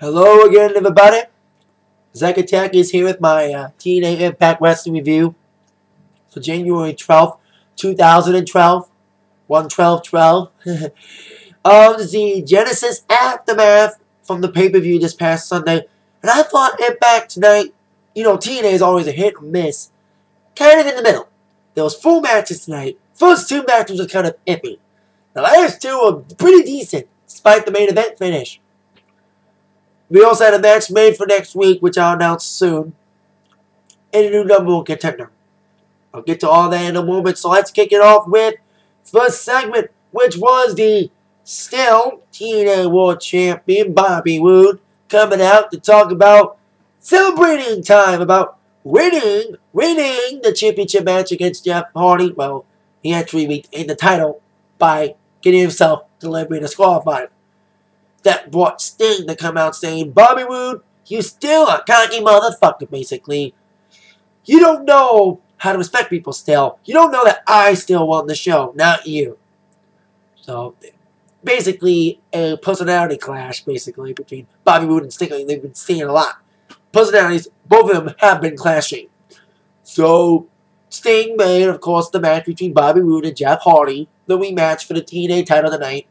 Hello again, everybody. Zach Attack is here with my TNA Impact Wrestling review for January 12th, 2012. 1/12/12. Of the Genesis Aftermath from the pay-per-view this past Sunday. And I thought Impact tonight, TNA is always a hit or miss. Kind of in the middle. There was 4 matches tonight. First 2 matches were kind of iffy. The last 2 were pretty decent, despite the main event finish. We also had a match made for next week, which I'll announce soon, and a new number 1 contender. I'll get to all that in a moment, so let's kick it off with first segment, which was the still TNA World Champion Bobby Roode coming out to talk about celebrating time, about winning the championship match against Jeff Hardy. Well, he actually retained the title by getting himself deliberately disqualified. That brought Sting to come out saying, Bobby Roode, you still a cocky motherfucker, basically. You don't know how to respect people still. You don't know that I still won the show, not you. So, basically, a personality clash, basically, between Bobby Roode and Sting. They've been seeing a lot. Personalities, both of them have been clashing. So, Sting made, of course, the match between Bobby Roode and Jeff Hardy, the rematch for the TNA title tonight.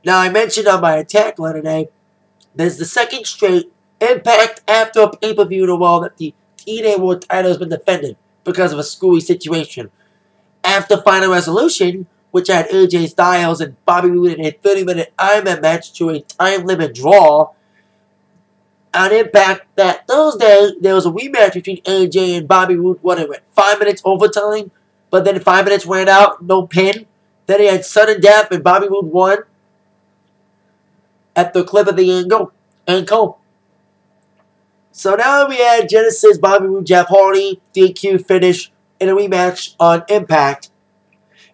Now, I mentioned on my attack line today, there's the second straight Impact after a pay-per-view in a row that the TNA World title has been defended because of a screwy situation. After Final Resolution, which had AJ Styles and Bobby Roode in a 30-minute Iron Man match to a time-limit draw, on Impact that Thursday, there was a rematch between AJ and Bobby Roode, whatever, 5 minutes overtime, but then 5 minutes ran out, no pin. Then he had sudden death and Bobby Roode won at the clip of the ankle. So now we had Genesis, Bobby Roode, Jeff Hardy, DQ finish in a rematch on Impact.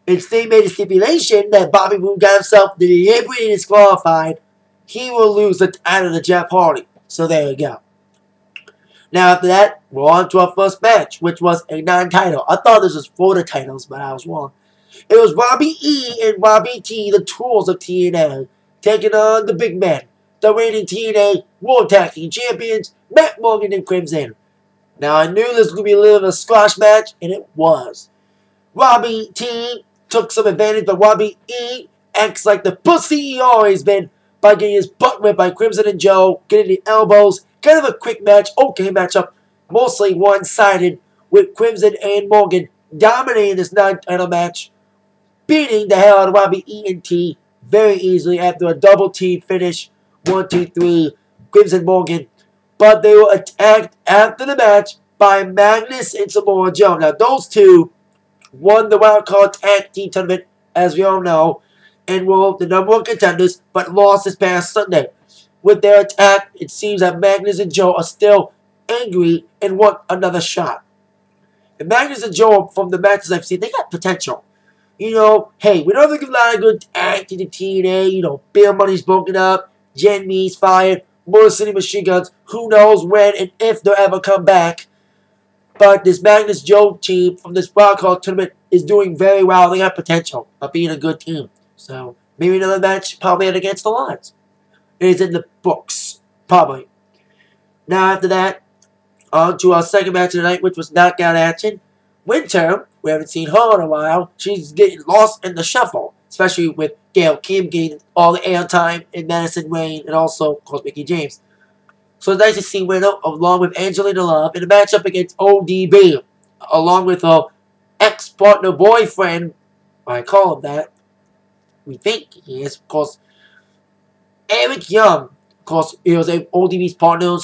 And Sting made a stipulation that Bobby Roode got himself deliberately disqualified. He will lose the title to Jeff Hardy. So there you go. Now after that, we're on to our first match, which was a non-title. I thought this was for the titles, but I was wrong. It was Robbie E and Robbie T, the tools of TNA, taking on the big men, the reigning TNA World Tag Team Champions, Matt Morgan and Crimson. Now, I knew this was going to be a little bit of a squash match, and it was. Robbie T took some advantage, but Robbie E acts like the pussy he always been by getting his butt ripped by Crimson and Joe, getting the elbows. Kind of a quick match, okay matchup, mostly one-sided, with Crimson and Morgan dominating this non-title match, beating the hell out of Robbie E and T very easily after a double T finish. 1, 2, 3, Crimson Morgan. But they were attacked after the match by Magnus and Samoa Joe. Now, those two won the Wild Card Tag Team Tournament, as we all know, and were the number 1 contenders, but lost this past Sunday. With their attack, it seems that Magnus and Joe are still angry and want another shot. And Magnus and Joe, from the matches I've seen, they got potential. Hey, we don't think a lot of good tag to the TNA. Beer Money's broken up, Jen Mee's fired, Motor City Machine Guns, who knows when and if they'll ever come back. But this Magnus Joe team from this Wild Card tournament is doing very well. They got potential of being a good team. So, maybe another match, probably against the Lions. It is in the books, probably. Now, after that, on to our second match of the night, which was knockout action. Winter, we haven't seen her in a while. She's getting lost in the shuffle, especially with Gail Kim getting all the airtime and Madison Rayne and also, of course, Mickie James. So it's nice to see Winter along with Angelina Love in a matchup against ODB, along with her ex-partner boyfriend. I call him that. We think he is, of course. Eric Young, of course, he was ODB's partner.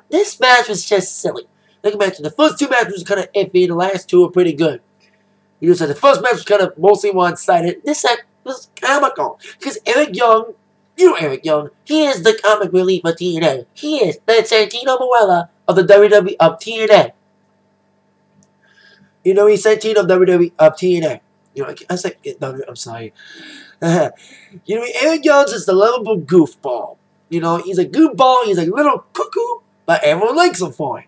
This match was just silly. Like I mentioned, the first 2 matches were kind of iffy, and the last 2 were pretty good. So the first match was kind of mostly one-sided. This set was comical. Because Eric Young, Eric Young, he is the comic relief of TNA. He is the Santino Marella of the WWE of TNA. He's Santino of WWE of TNA. I said, no, I'm sorry. Eric Young is the lovable goofball. He's a goofball, he's a little cuckoo, but everyone likes him for it.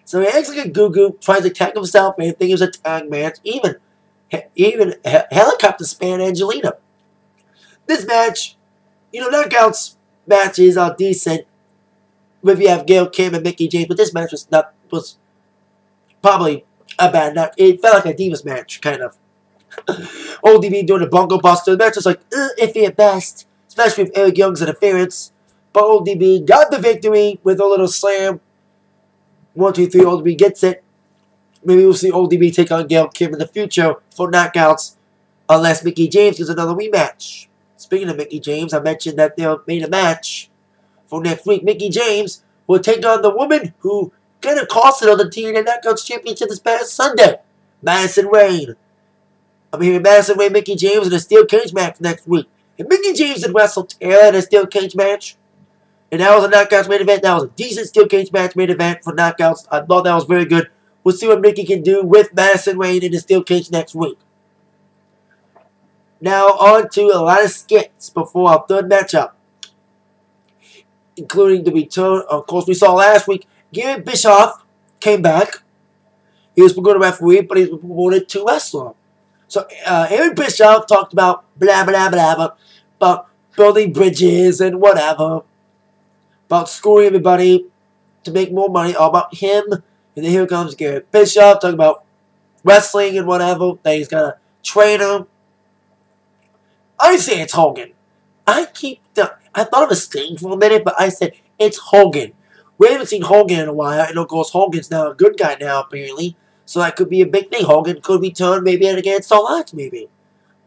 So he acts like a goo-goo, tries to attack himself, and thinks it was a tag match, even helicopter span Angelina. This match, knockouts matches are decent. If you have Gail Kim and Mickie James, but this match was probably a bad match. It felt like a Divas match, kind of. ODB doing a Bungle Buster. The match was like, iffy at best, especially with Eric Young's interference. But ODB got the victory with a little slam. 1, 2, 3, ODB gets it. Maybe we'll see ODB take on Gail Kim in the future for knockouts, unless Mickie James gets another rematch. Speaking of Mickie James, I mentioned that they made a match for next week. Mickie James will take on the woman who kind of cost it on the TNA Knockouts Championship this past Sunday, Madison Rayne. I'm hearing Madison Rayne, Mickie James in a steel cage match next week. And Mickie James had wrestled Taylor in a steel cage match. And that was a Knockouts main event. That was a decent steel cage match main event for Knockouts. I thought that was very good. We'll see what Mickie can do with Madison Rayne in the steel cage next week. Now on to a lot of skits before our third matchup, including the return, of course, we saw last week. Garrett Bischoff came back. He was going to referee, but he was promoted to wrestler. So Eric Bischoff talked about blah, blah, blah, blah, about building bridges and whatever, about screwing everybody to make more money, all about him. And then here comes Garrett Bischoff talking about wrestling and whatever, that he's got a trainer. I say it's Hogan. I thought of a Sting for a minute, but I said it's Hogan. We haven't seen Hogan in a while, and of course Hogan's now a good guy now, apparently. So that could be a big thing. Hogan could return maybe against All Out, maybe.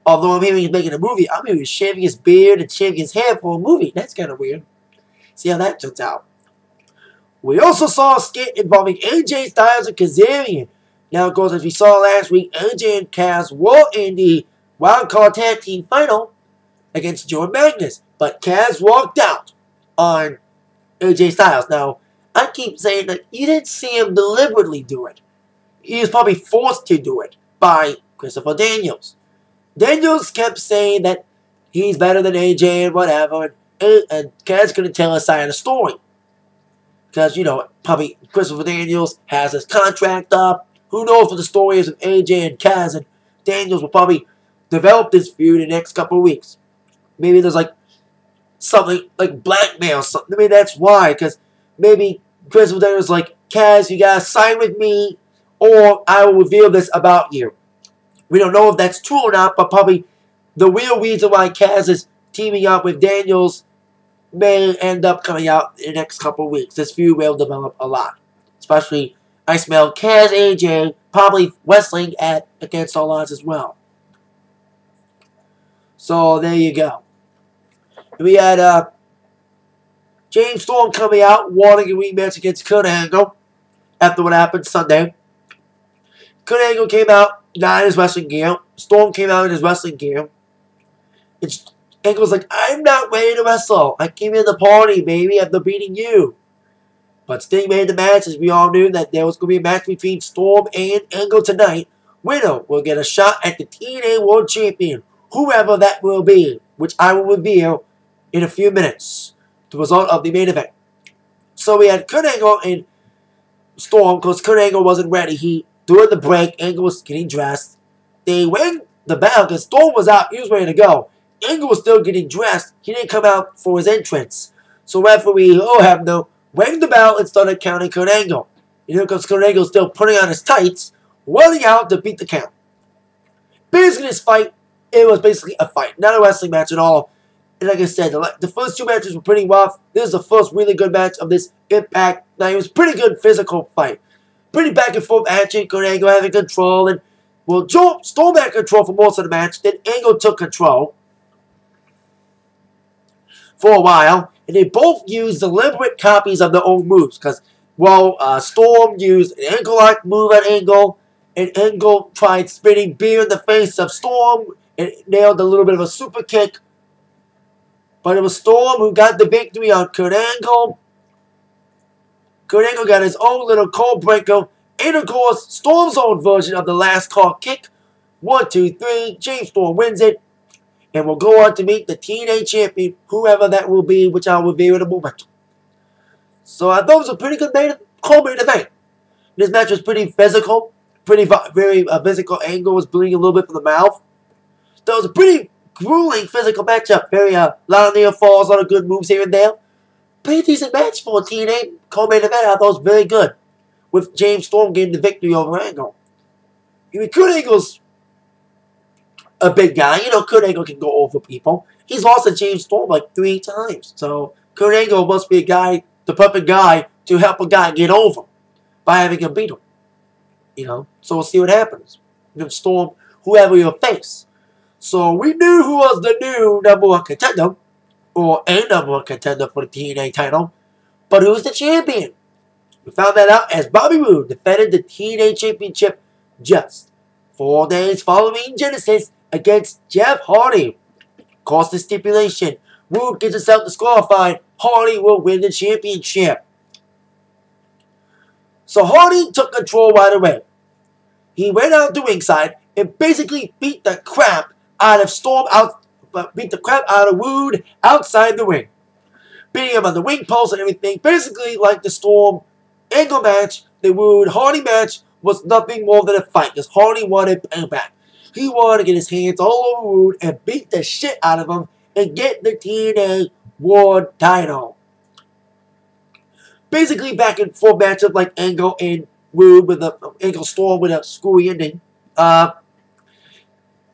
Although I'm hearing he's making a movie. I'm hearing he's shaving his beard and shaving his hair for a movie. That's kind of weird. See how that turns out. We also saw a skit involving AJ Styles and Kazarian. Now, of course, as we saw last week, AJ and Kaz were in the Wildcard Tag Team Final against Joe Magnus. But Kaz walked out on AJ Styles. Now, I keep saying that you didn't see him deliberately do it. He was probably forced to do it by Christopher Daniels. Daniels kept saying that he's better than AJ and whatever, and Kaz couldn't tell his side of the story. Because, you know, probably Christopher Daniels has his contract up. Who knows what the story is of AJ and Kaz, and Daniels will probably develop this feud in the next couple of weeks. Maybe there's like something like blackmail or something. Maybe that's why, because maybe Christopher Daniels is like, Kaz, you gotta sign with me, or I will reveal this about you. We don't know if that's true or not, but probably the real reason why Kaz is teaming up with Daniels may end up coming out in the next couple of weeks. This feud will develop a lot. Especially, I smell Kaz, AJ, probably wrestling against All Odds as well. So, there you go. We had James Storm coming out, wanting a rematch against Kurt Angle after what happened Sunday. Kurt Angle came out not in his wrestling gear. Storm came out in his wrestling gear. And Angle's like, I'm not ready to wrestle. I came in the party, baby, after beating you. But Sting made the match, as we all knew that there was going to be a match between Storm and Angle tonight. Winner will get a shot at the TNA World Champion, whoever that will be, which I will reveal in a few minutes. The result of the main event. So we had Kurt Angle and Storm, because Kurt Angle wasn't ready. During the break, Angle was getting dressed. They rang the bell because Storm was out. He was ready to go. Angle was still getting dressed. He didn't come out for his entrance. So referee Hebner rang the bell and started counting Kurt Angle. And here comes Kurt Angle still putting on his tights, running out to beat the count. Basically, this fight, it was basically a fight, not a wrestling match at all. And like I said, the first two matches were pretty rough. This is the first really good match of this Impact. Now, it was a pretty good physical fight. Pretty back and forth action. Kurt Angle having control. And, well, Storm had control for most of the match. Then Angle took control for a while. And they both used deliberate copies of their own moves. Because, well, Storm used an ankle-lock move at Angle. And Angle tried spitting beer in the face of Storm. And nailed a little bit of a super kick. But it was Storm who got the victory on Kurt Angle. Kurt Angle got his own little cold breaker. And of course, Storm's own version of the last call kick. 1, 2, 3. James Storm wins it. And will go on to meet the TNA champion, whoever that will be, which I'll reveal in a moment. So I thought it was a pretty good main event. This match was pretty physical. Very physical. Angle was bleeding a little bit from the mouth. That was a pretty grueling physical matchup. Very a lot of near falls, a lot of good moves here and there. Pretty decent match for TNA co-main event. I thought it was very good, with James Storm getting the victory over Angle. I mean, Kurt Angle's a big guy. You know, Kurt Angle can go over people. He's lost to James Storm like 3 times. So Kurt Angle must be a guy, the perfect guy to help a guy get over by having him beat him. You know, so we'll see what happens. You can Storm whoever you face. So we knew who was the new #1 contender, or a #1 contender for the TNA title. But who's the champion? We found that out as Bobby Roode defended the TNA Championship just 4 days following Genesis against Jeff Hardy. Cost the stipulation. Roode gets himself disqualified. Hardy will win the championship. So Hardy took control right away. He went out to ringside and basically beat the crap out of Roode outside the ring. Beating him on the ring post and everything. Basically like the Storm Angle match, the Roode Hardy match was nothing more than a fight, because Hardy wanted payback. He wanted to get his hands all over Roode and beat the shit out of him and get the TNA World title. Basically back and forth matchup like Angle and Roode with the Angle Storm with a screwy ending.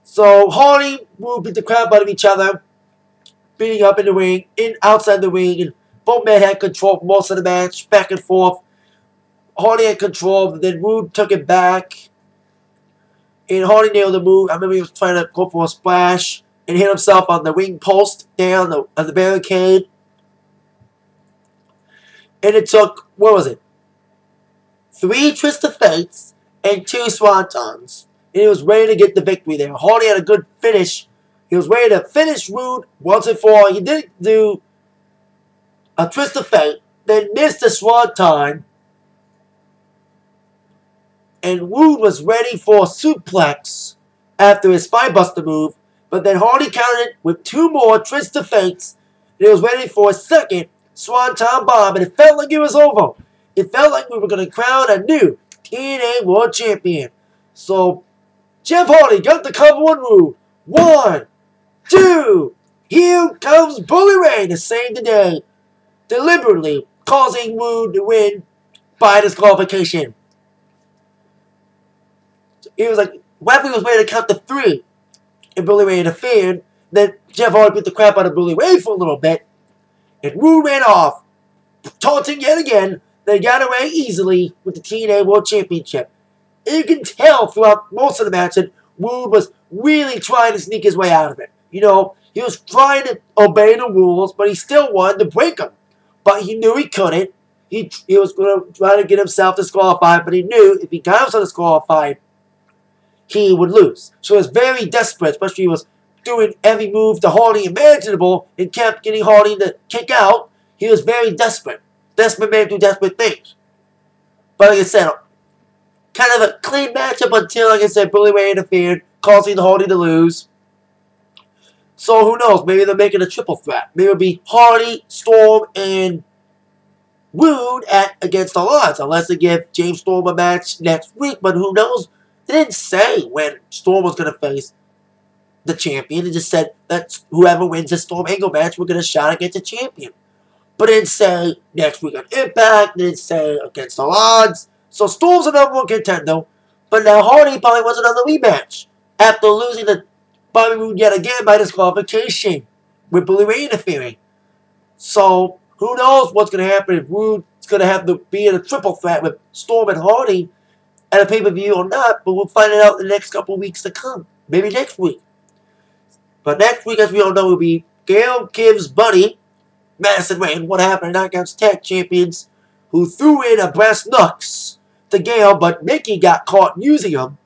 So Hardy, Roode beat the crap out of each other, beating up in the ring, outside the ring, and both men had control for most of the match, back and forth. Hardy had control, but then Roode took it back, and Hardy nailed the move. I remember he was trying to go for a splash and hit himself on the ring post down on the barricade. And it took, what was it? 3 Twist of Fates and 2 Swantons. And he was ready to get the victory there. Hardy had a good finish. He was ready to finish Roode once and for all. He did do a Twist of Fate, then missed the Swanton. And Roode was ready for a suplex after his Spinebuster move. But then Hardy countered with 2 more Twist of Fates. And he was ready for a second Swanton Bomb. And it felt like it was over. It felt like we were going to crown a new TNA World Champion. So Jeff Hardy got the cover on Roode. 1, 2. Here comes Bully Ray to save the day, deliberately causing Roode to win by disqualification. It was like Wesley was ready to count to 3, and Bully Ray interfered. Then Jeff Hardy beat the crap out of Bully Ray for a little bit, and Roode ran off, taunting yet again. They got away easily with the TNA World Championship. And you can tell throughout most of the match that Roode was really trying to sneak his way out of it. You know, he was trying to obey the rules, but he still wanted to break them. But he knew he couldn't. He was going to try to get himself disqualified, but he knew if he got himself disqualified, he would lose. So he was very desperate, especially he was doing every move to Hardy imaginable and kept getting Hardy to kick out. He was very desperate. Desperate men do desperate things. But like I said, kind of a clean matchup until, like I said, Bully Ray interfered, causing Hardy to lose. So who knows? Maybe they're making a triple threat. Maybe it'll be Hardy, Storm, and Roode against all odds. Unless they give James Storm a match next week. But who knows? They didn't say when Storm was going to face the champion. They just said that whoever wins the Storm Angle match, we're going to shot against the champion. But they didn't say next week on Impact. They didn't say against all odds. So Storm's a #1 contender. But now Hardy probably wants another rematch after losing to Bobby Roode yet again by disqualification with Bully Ray interfering. So who knows what's going to happen if Roode's going to have to be in a triple threat with Storm and Hardy at a pay-per-view or not. But we'll find it out in the next couple weeks to come. Maybe next week. But next week, as we all know, will be Gail Kim's buddy, Madison Rayne. What happened to Knockouts Tag Champions, who threw in a brass knucks to Gail, but Nikki got caught using them.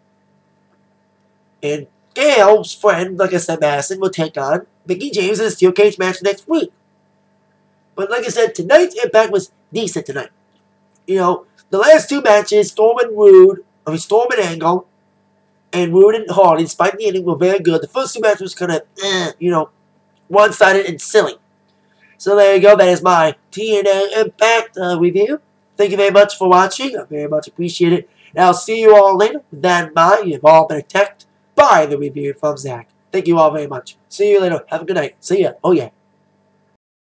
And Gail's friend, like I said, Madison, will take on Mickie James in a steel cage match next week. But like I said, tonight's Impact was decent tonight. You know, the last 2 matches, Storm and Angle, and Roode and Hardy, despite the ending, were very good. The first 2 matches was kind of, you know, one-sided and silly. So there you go. That is my TNA Impact review. Thank you very much for watching. I very much appreciate it. And I'll see you all later. With that in mind, you've all been attacked by the review from Zach. Thank you all very much. See you later. Have a good night. See ya. Oh, yeah.